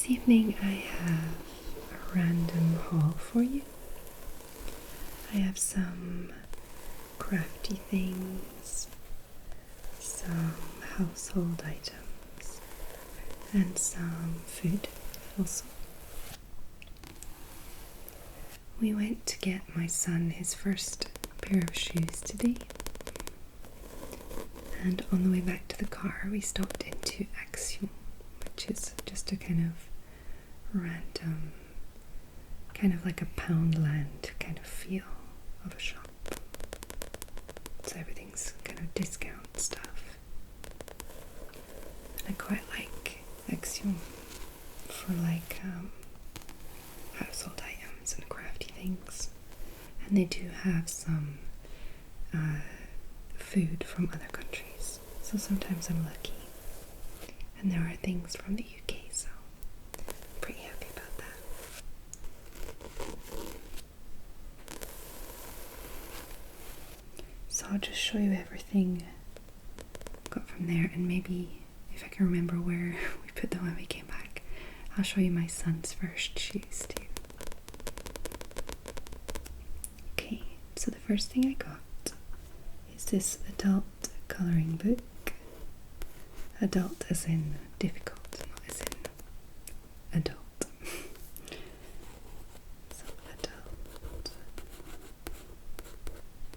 This evening I have a random haul for you. I have some crafty things, some household items, and some food also. We went to get my son his first pair of shoes today, and on the way back to the car we stopped into Action, which is just a kind of random, kind of like a Poundland kind of feel of a shop. So everything's kind of discount stuff. And I quite like Action for like household items and crafty things. And they do have some food from other countries. So sometimes I'm lucky. And there are things from the UK, so I'm pretty happy about that. So I'll just show you everything I got from there, and maybe if I can remember where we put them when we came back, I'll show you my son's first shoes too. Okay, so the first thing I got is this adult colouring book. Adult as in difficult, not as in adult. So adult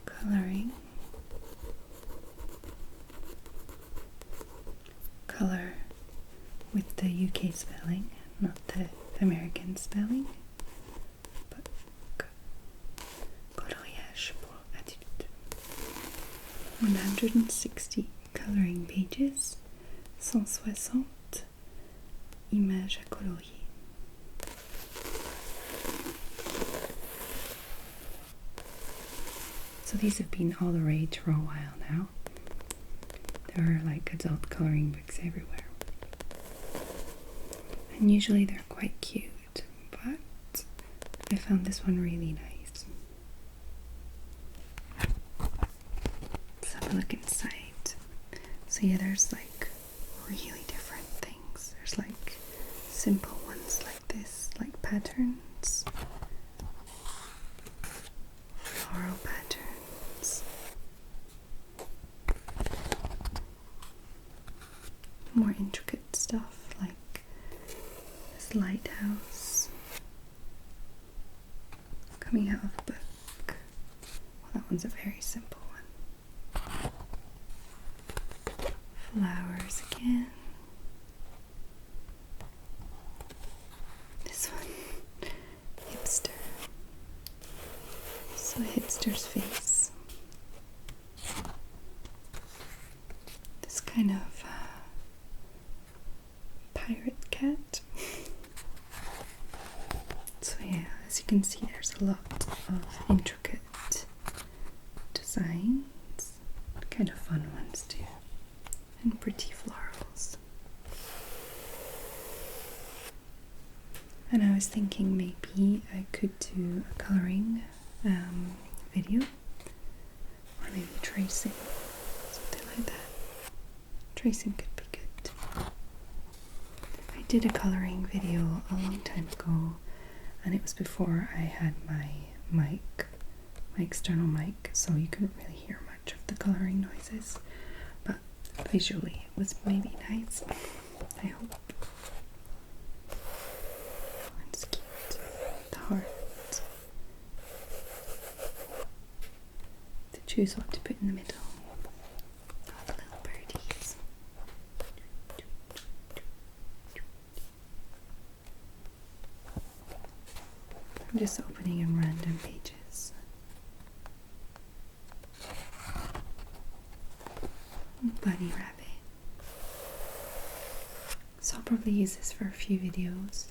colouring. Colour with the UK spelling, not the American spelling. But coloriage pour adulte. 160 colouring pages. 160 images à colorier. So these have been all the rage for a while now. There are like adult colouring books everywhere. And usually they're quite cute, but I found this one really nice. Let's have a look inside. So yeah, there's like really different things. There's like simple ones like this, like patterns, floral patterns, more intricate stuff like this lighthouse coming out of a book. Well, that one's a very simple one. Flowers again. This one, hipster. So a hipster's face. This kind of pirate cat. So yeah, as you can see, there's a lot of intricate designs, kind of fun ones too. And pretty florals. And I was thinking maybe I could do a colouring video, or maybe tracing, something like that. Tracing could be good. I did a colouring video a long time ago, and it was before I had my mic, my external mic, so you couldn't really hear much of the colouring noises. Visually, it was maybe nice, I hope. It's cute. The heart. To choose what to put in the middle. All the little birdies. I'm just opening in random pages. Bunny rabbit. So I'll probably use this for a few videos.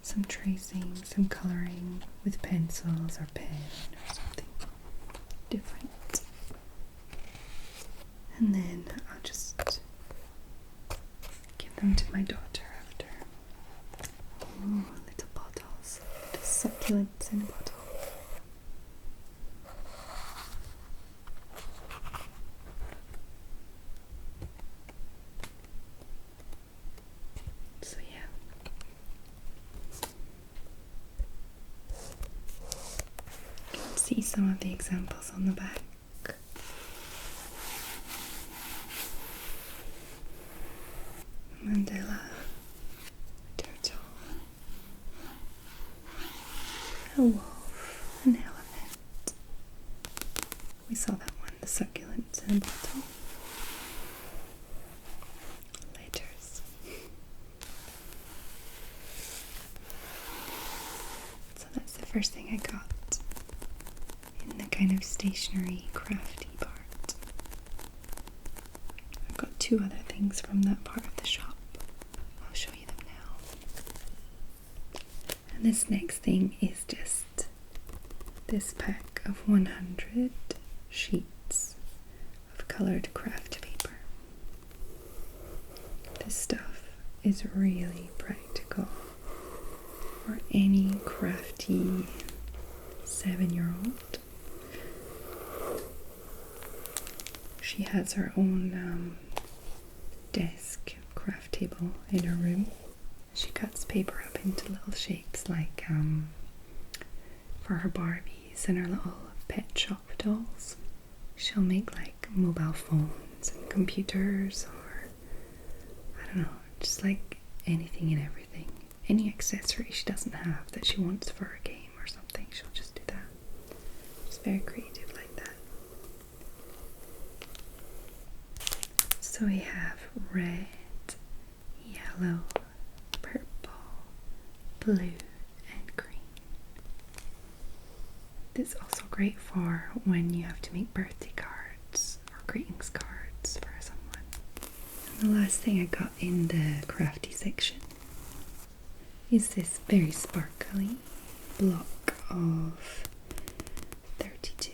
Some tracing, some colouring with pencils or pen or something different. And then I'll just give them to my daughter after. Oh, little bottles. Little succulents in a bottle. So yeah, some of the examples on the back. Mandela, turtle, a wolf, an elephant. We saw that one, the succulent in a bottle. Letters. So that's the first thing I got in the kind of stationery crafty part. I've got two other things from that part of the shop. I'll show you them now. And this next thing is just this pack of 100 sheets of coloured craft paper. This stuff is really practical for any crafty 7-year-old. She has her own desk craft table in her room. She cuts paper up into little shapes like for her Barbies and her little pet shop dolls. She'll make like mobile phones and computers, or I don't know, just like anything and everything. Any accessory she doesn't have that she wants for her game or something, she'll just do that. She's very creative like that. So we have red, yellow, purple, blue, and green. This is also great for when you have to make birthday cards or greetings cards for someone. And the last thing I got in the crafty section is this very sparkly block of 32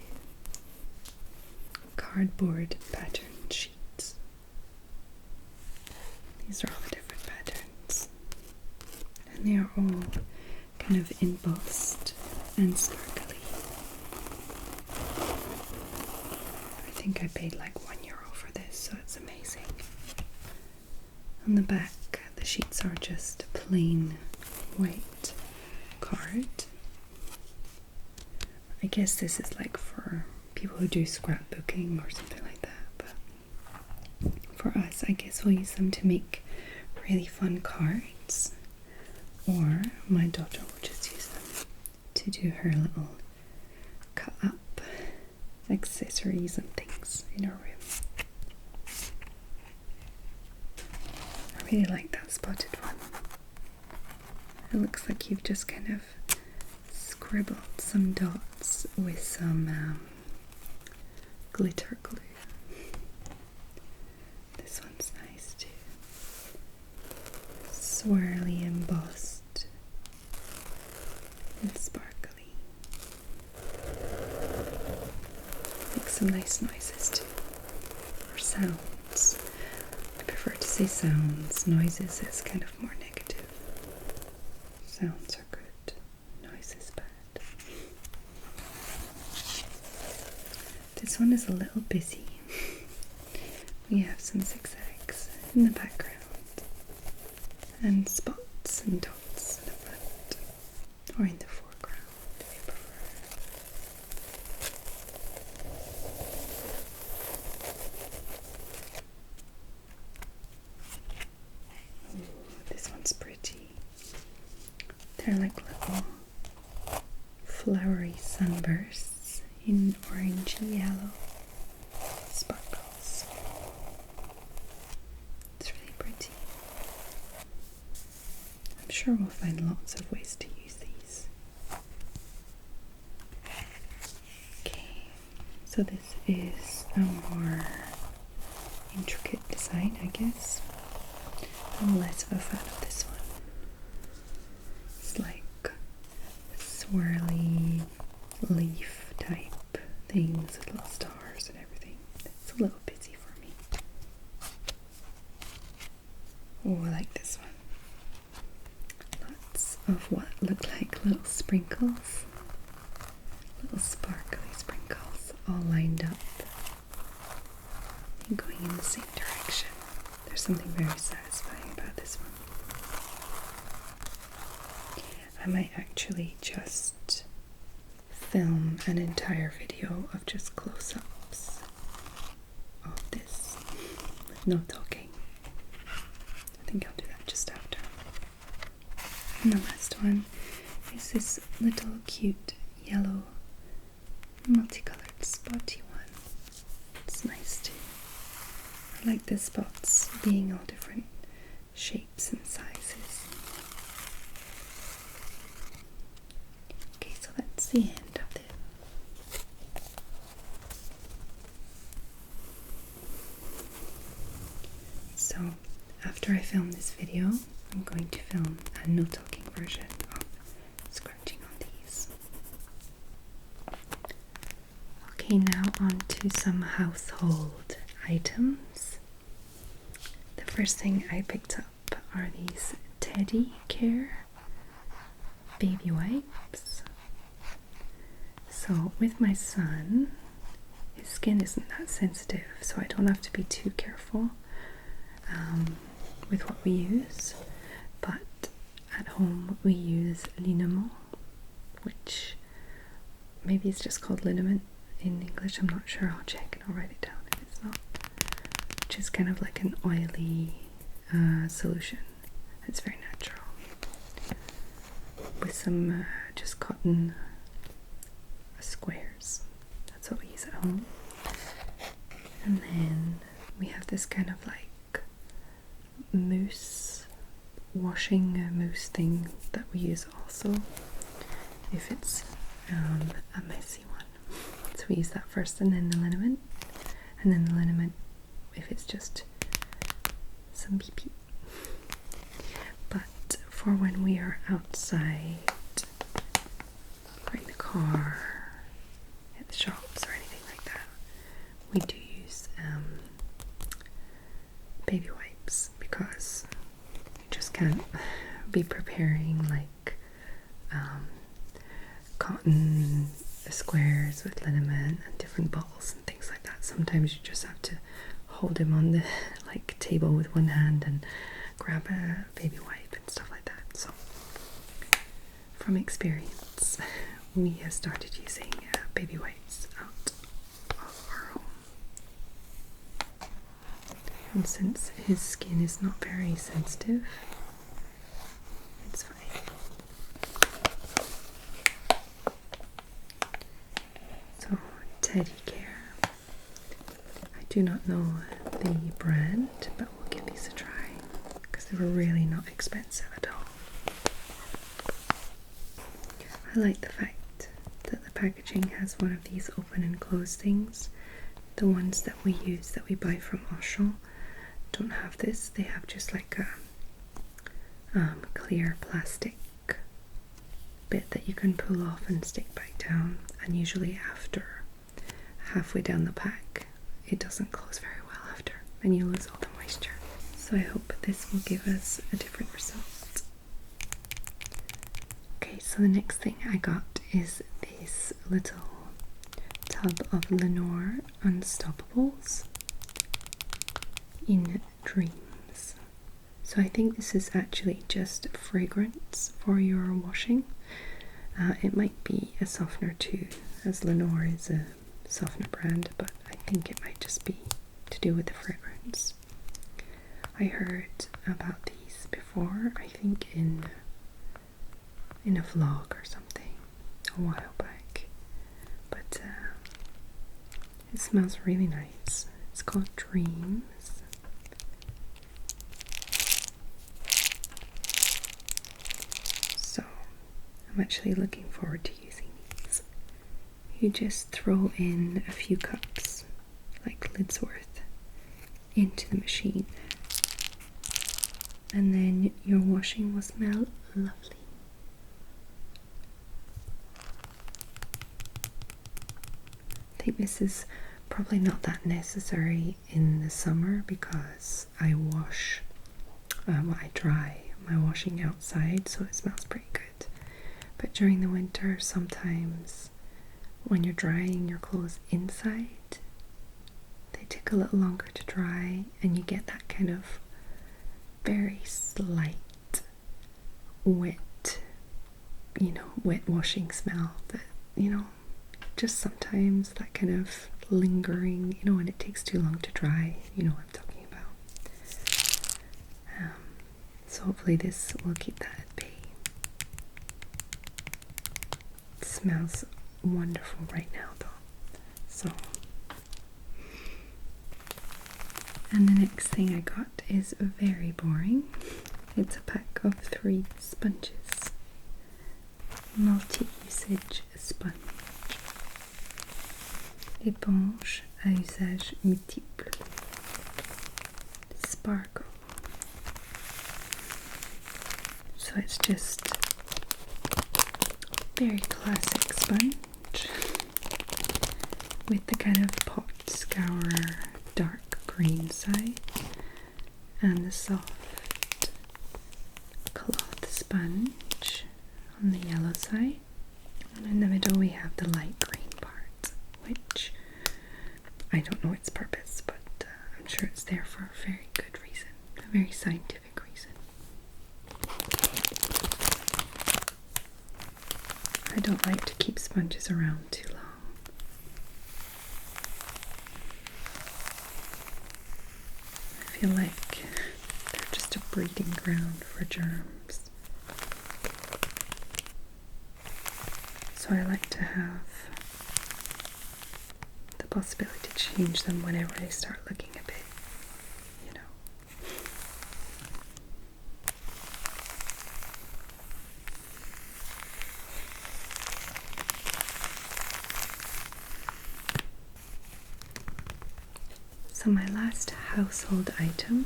cardboard pattern sheets. These are all the different patterns, and they are all kind of embossed and sparkly. I think I paid like €1 for this, so it's amazing. On the back, the sheets are just plain white card. I guess this is like for people who do scrapbooking or something like that, but for us, I guess we'll use them to make really fun cards, or my daughter will just use them to do her little cut up accessories and things in her room. I really like that spotted one. It looks like you've just kind of scribbled some dots with some glitter glue. This one's nice too. Swirly embossed and sparkly. Makes some nice noises too. Or sounds. I prefer to say sounds. Noises is kind of more negative. Sounds are good. Noise is bad. This one is a little busy. We have some zigzags in the background and spots and dots in the front, or in the foreground if you prefer. Ooh, this one's pretty. They're like little flowery sunbursts in orangey yellow sparkles. It's really pretty. I'm sure we'll find lots of ways to use these. Okay, so this is a more intricate design, I guess. I'm less of a fan of this one. It's like swirly leaf type things with little stars and everything. It's a little busy for me. Oh, I like this one. Lots of what look like little sprinkles. Little sparkly sprinkles all lined up and going in the same direction. There's something very satisfying about this one. I might actually just film an entire video of just close-ups of this with no talking. I think I'll do that just after. And the last one is this little cute yellow multicolored spotty one. It's nice too. I like the spots being all different shapes and sizes. Okay, so that's the end of it. So after I film this video, I'm going to film a no talking version of scratching on these. Okay, now on to some household items. The first thing I picked up are these Teddy Care baby wipes. So with my son, his skin isn't that sensitive, so I don't have to be too careful with what we use. But at home we use liniment, which maybe it's just called liniment in English, I'm not sure. I'll check and I'll write it down if it's not. Which is kind of like an oily solution. It's very natural. With some just cotton squares. That's what we use at home. And then we have this kind of like mousse, washing mousse thing that we use also if it's a messy one. So we use that first, and then the liniment, and then the liniment if it's just some pee-pee. But for when we are outside, or in the car, at the shops or anything like that, we do use baby wipes, because you just can't be preparing like cotton squares with liniment and different balls and things like that. Sometimes you just have to hold them on the like table with one hand and grab a baby wipe and stuff like that. So from experience, we have started using baby wipes out of our home. And since his skin is not very sensitive, it's fine. So, Teddy Care. I do not know the brand, but we'll give these a try because they were really not expensive at all. I like the fact that the packaging has one of these open and close things. The ones that we use, that we buy from Auchan, don't have this. They have just like a clear plastic bit that you can pull off and stick back down, and usually after halfway down the pack it doesn't close very well after, and you lose all the moisture. So I hope this will give us a different result. Okay, so the next thing I got is this little tub of Lenore Unstoppables in Dreams. So I think this is actually just fragrance for your washing. It might be a softener too, as Lenore is a softener brand, but I think it might just be to do with the fragrance. I heard about these before, I think in a vlog or something a while back, but it smells really nice. It's called Dreams. So I'm actually looking forward to using these. You just throw in a few cups, like lid's worth, into the machine, and then your washing will smell lovely. I think this is probably not that necessary in the summer because I wash, I dry my washing outside, so it smells pretty good. But during the winter, sometimes when you're drying your clothes inside, they take a little longer to dry, and you get that kind of very slight wet washing smell that, just sometimes that kind of lingering, you know, when it takes too long to dry, you know what I'm talking about. So hopefully this will keep that at bay. It smells wonderful right now though. So, and the next thing I got is very boring. It's a pack of 3 sponges. Multi-usage sponge. Éponge à usage multiple. Sparkle. So it's just very classic sponge with the kind of pot scourer dark green side and the soft cloth sponge on the yellow side, and in the middle we have the light green part, which I don't know its purpose, but I'm sure it's there for a very good reason, a very scientific reason. I don't like to keep sponges around too long. I feel like they're just a breeding ground for germs. So I like to have the possibility to change them whenever they start looking a bit, you know. So my last household item,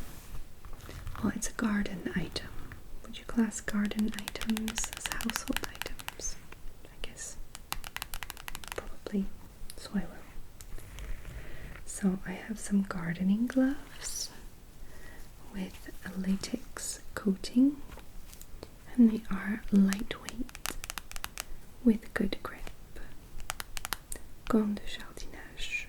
well, it's a garden item. Would you class garden items as household items? I guess. Probably. So I will. So I have some gardening gloves with a latex coating, and they are lightweight with good grip. Gants de jardinage.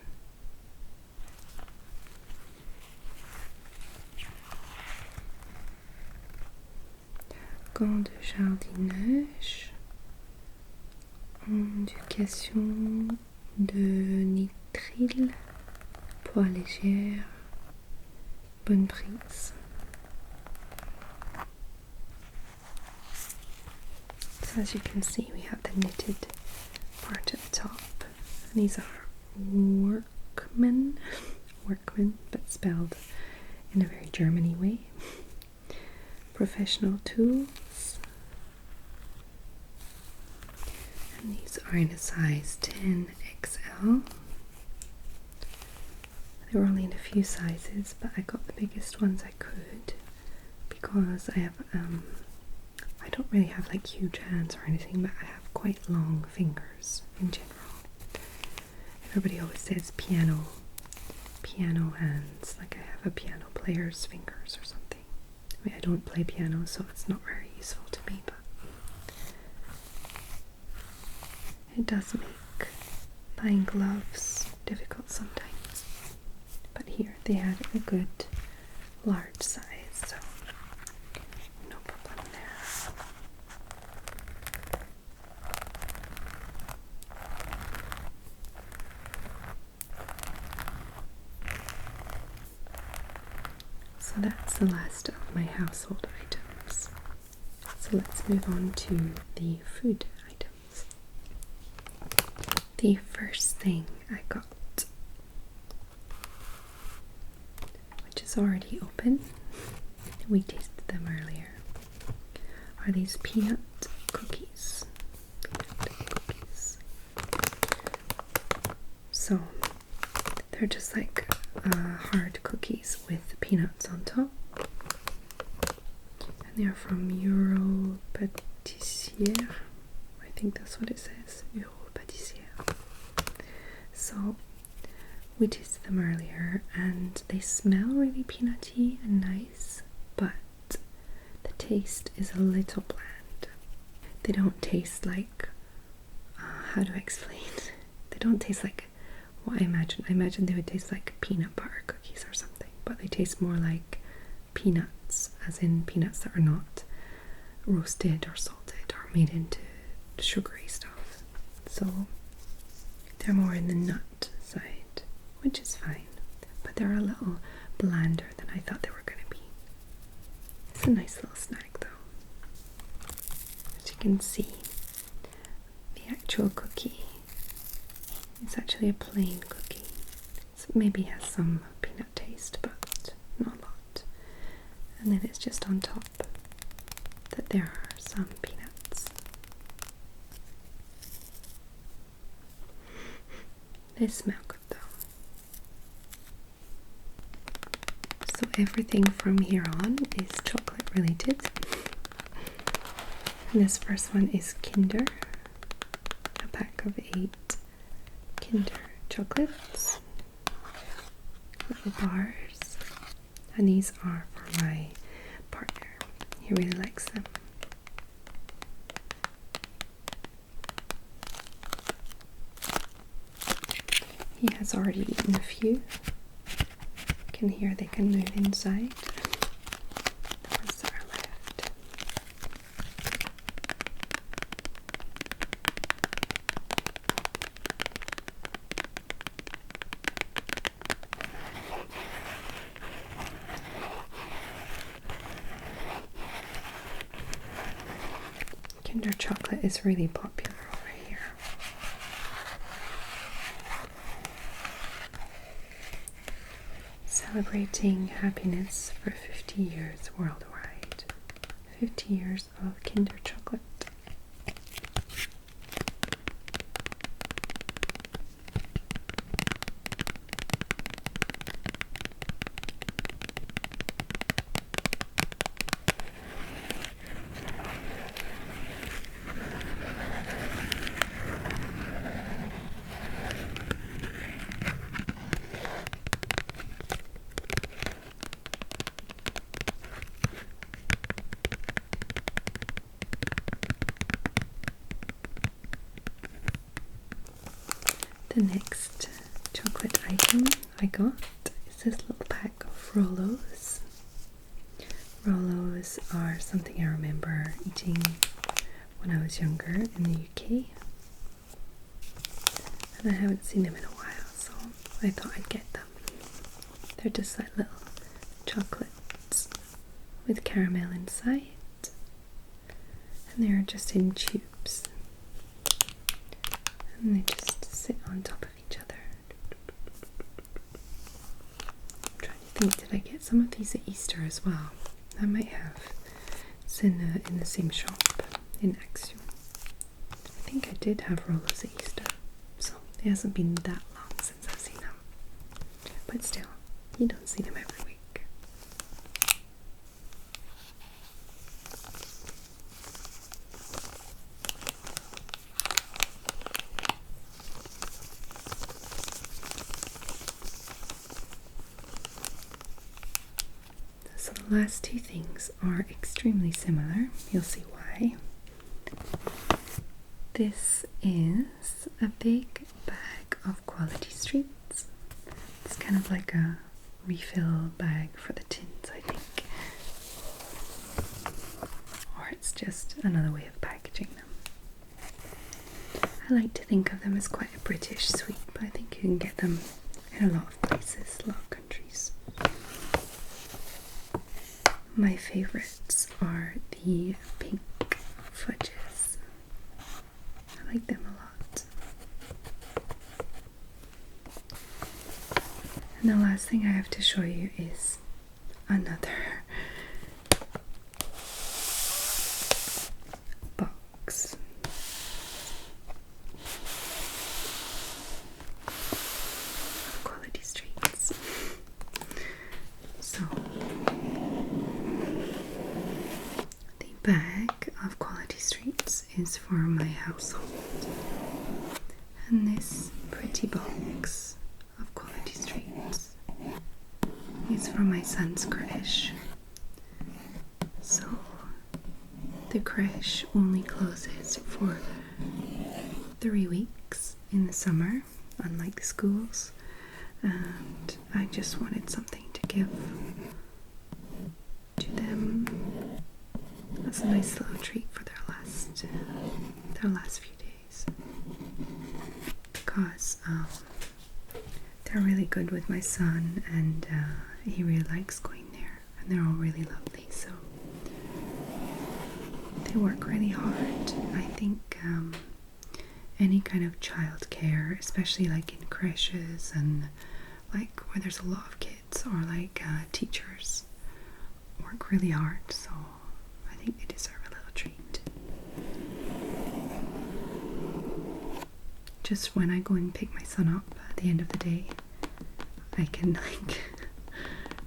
Gants de jardinage, éducation de nitrile, poids légère, bonne prise. So as you can see, we have the knitted part at the top, and these are workmen, but spelled in a very Germany way. Professional tools, and these are in a size 10XL. They were only in a few sizes, but I got the biggest ones I could because I have I don't really have like huge hands or anything, but I have quite long fingers in general. Everybody always says piano hands, like I have a piano player's fingers or something. I mean, I don't play piano, so it's not very useful to me, but it does make buying gloves difficult sometimes. But here they had a good large size, so no problem there. So that's the last of my household items. So let's move on to the food items. The first thing I got, which is already open, we tasted them earlier, are these peanut cookies. So they're just like hard cookies with peanuts on top, and they are from Euro Pâtissière. I think that's what it says, Euro Pâtissière. So we tasted them earlier, and they smell really peanutty and nice, but the taste is a little bland. They don't taste like, how do I explain? They don't taste like what I imagine. I imagine they would taste like peanut butter cookies or something, but they taste more like peanuts, as in peanuts that are not roasted or salted or made into sugary stuff. So They're more in the nut side, which is fine, but they're a little blander than I thought they were going to be. It's a nice little snack though. As you can see, the actual cookie is actually a plain cookie. It maybe has some peanut taste, but not a lot. And then it's just on top that there are some peanuts. They smell good though. So everything from here on is chocolate related. And this first one is Kinder, a pack of 8 Kinder chocolates, little bars, and these are for my partner. He really likes them. He has already eaten a few. You can hear they can move inside. The ones that are left. Kinder chocolate is really popular over here. Celebrating happiness for 50 years worldwide. 50 years of Kinder chocolate. The next chocolate item I got is this little pack of Rolos. Rolos are something I remember eating when I was younger in the UK. And I haven't seen them in a while, so I thought I'd get them. They're just like little chocolates with caramel inside. And they're just in tubes. And they just sit on top of each other. I'm trying to think, did I get some of these at Easter as well? I might have. It's in the same shop in Axiom. I think I did have Rolos at Easter, so it hasn't been that long since I've seen them. But still, you don't see them every week. So the last two things are extremely similar. You'll see why. This is a big bag of Quality Streets. It's kind of like a refill bag for the tins, I think. Or it's just another way of packaging them. I like to think of them as quite a British sweet, but I think you can get them in a lot of places, a lot of countries. My favourites are the pink fudges. I like them a lot. And the last thing I have to show you is another box. Quality Streets. So the bag of Quality Streets is for my household, and this pretty box of Quality Streets is for my son's creche. So the creche only closes for 3 weeks in the summer, unlike the schools, and I just wanted something to give to them as a nice little treat for their last few days, because they're really good with my son, and he really likes going there, and they're all really lovely. So they work really hard. I think any kind of childcare, especially like in creches and like where there's a lot of kids, or like teachers, work really hard. So I think they deserve a little treat. Just when I go and pick my son up at the end of the day, I can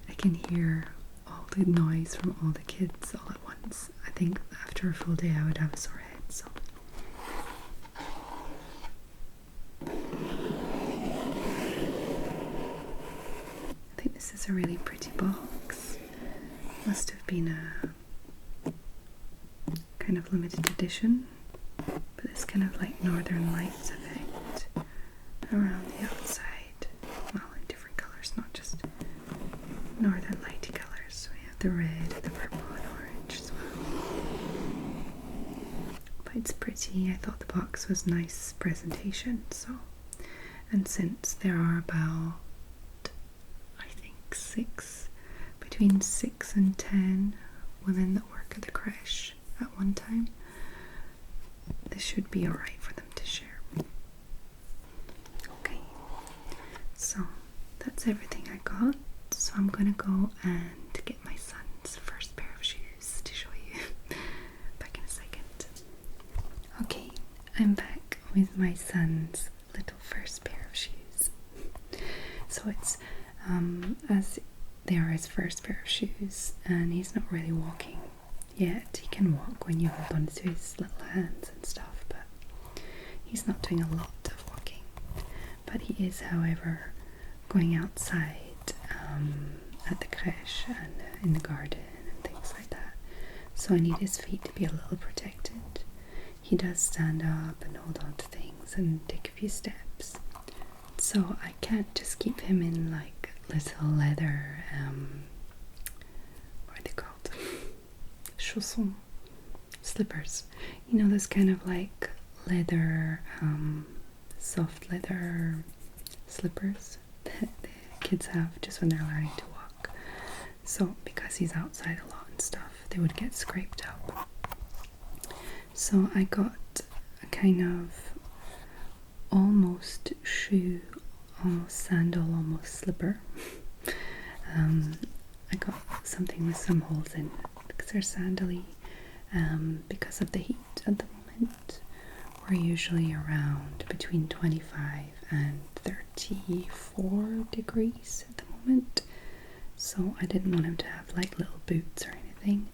I can hear all the noise from all the kids all at once. I think after a full day I would have a sore head, so. I think this is a really pretty box. Must have been a kind of limited edition, but it's kind of like Northern Lights effect around the outside. Well, in different colours, not just Northern Lighty colours. We have the red, the purple and orange as well. But it's pretty. I thought the box was nice presentation, so. And since there are about, I think between 6 and 10 women that work at the creche at one time, this should be alright for them to share. Okay, so that's everything I got. So I'm gonna go and get my son's first pair of shoes to show you back in a second. Okay, I'm back with my son's little first pair of shoes. So it's as they are his first pair of shoes, and he's not really walking yet. He can walk when you hold on to his little hands and stuff, but he's not doing a lot of walking. But he is, however, going outside at the creche and in the garden and things like that. So I need his feet to be a little protected. He does stand up and hold on to things and take a few steps. So I can't just keep him in like little leather, what are they called? Chaussons, slippers. You know, those kind of like leather, soft leather slippers that the kids have just when they're learning to walk. So because he's outside a lot and stuff, they would get scraped up. So I got a kind of almost shoe, almost sandal, almost slipper. I got something with some holes in because they're sandally, because of the heat at the moment. We're usually around between 25 and 34 degrees at the moment, so I didn't want him to have like little boots or anything,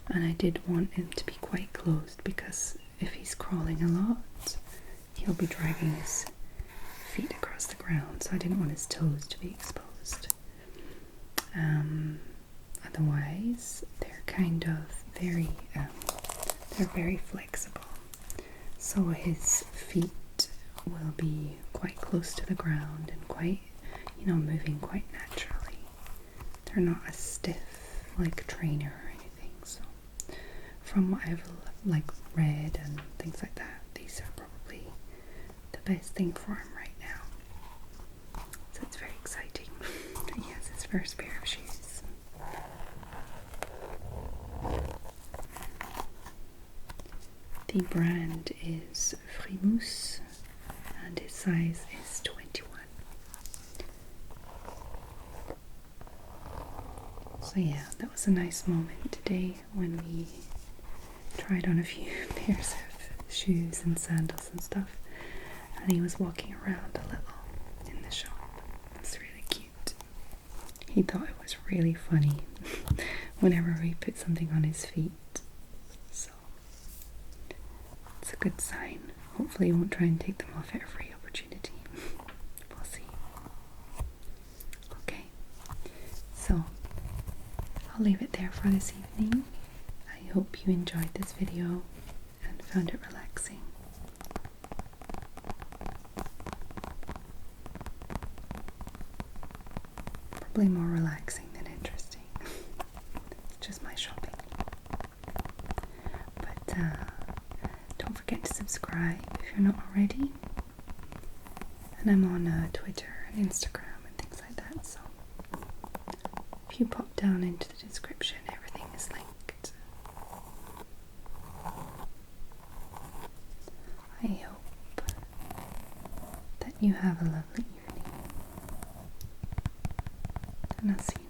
and I did want him to be quite closed because if he's crawling a lot, he'll be dragging his feet across the ground, so I didn't want his toes to be exposed. Otherwise, they're kind of very, they're very flexible, so his feet will be quite close to the ground and quite, you know, moving quite naturally. They're not as stiff like a trainer or anything, so from what I've like read and things like that, these are probably the best thing for him right now. So it's very exciting. He has his first pair of shoes. The brand is Frimousse and his size is 21. So yeah, that was a nice moment today when we tried on a few pairs of shoes and sandals and stuff, and he was walking around a little in the shop. It's really cute. He thought it was really funny whenever we put something on his feet, so it's a good sign. Hopefully he won't try and take them off at every opportunity. We'll see. Okay, so I'll leave it there for this evening. I hope you enjoyed this video and found it relaxing. Probably more relaxing than interesting. It's just my shopping. But don't forget to subscribe if you're not already. And I'm on Twitter and Instagram and things like that, so if you pop down into the description, everything is linked. I hope that you have a lovely evening, and I'll see